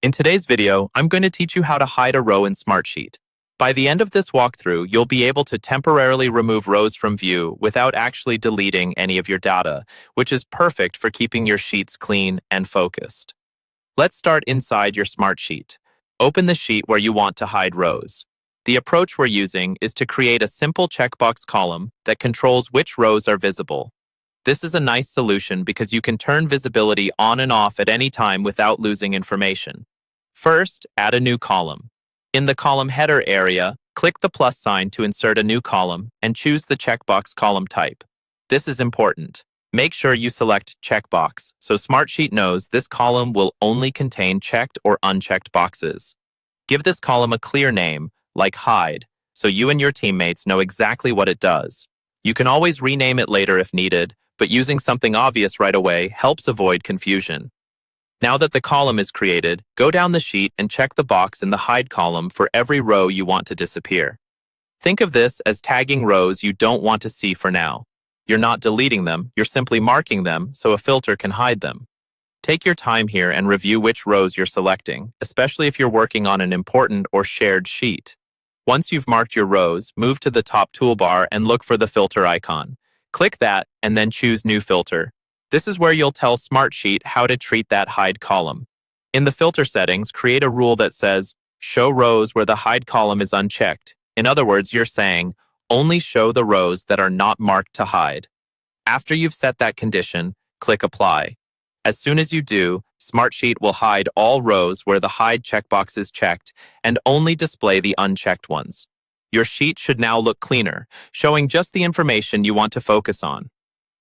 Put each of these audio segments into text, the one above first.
In today's video, I'm going to teach you how to hide a row in Smartsheet. By the end of this walkthrough, you'll be able to temporarily remove rows from view without actually deleting any of your data, which is perfect for keeping your sheets clean and focused. Let's start inside your Smartsheet. Open the sheet where you want to hide rows. The approach we're using is to create a simple checkbox column that controls which rows are visible. This is a nice solution because you can turn visibility on and off at any time without losing information. First, add a new column. In the column header area, click the plus sign to insert a new column and choose the checkbox column type. This is important. Make sure you select checkbox so Smartsheet knows this column will only contain checked or unchecked boxes. Give this column a clear name, like hide, so you and your teammates know exactly what it does. You can always rename it later if needed, but using something obvious right away helps avoid confusion. Now that the column is created, go down the sheet and check the box in the hide column for every row you want to disappear. Think of this as tagging rows you don't want to see for now. You're not deleting them, you're simply marking them so a filter can hide them. Take your time here and review which rows you're selecting, especially if you're working on an important or shared sheet. Once you've marked your rows, move to the top toolbar and look for the filter icon. Click that and then choose New Filter. This is where you'll tell Smartsheet how to treat that hide column. In the filter settings, create a rule that says, show rows where the hide column is unchecked. In other words, you're saying, only show the rows that are not marked to hide. After you've set that condition, click Apply. As soon as you do, Smartsheet will hide all rows where the hide checkbox is checked and only display the unchecked ones. Your sheet should now look cleaner, showing just the information you want to focus on.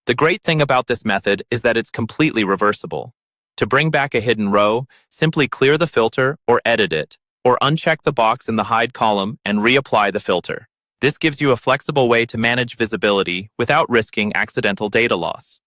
The great thing about this method is that it's completely reversible. To bring back a hidden row, simply clear the filter or edit it, or uncheck the box in the hide column and reapply the filter. This gives you a flexible way to manage visibility without risking accidental data loss.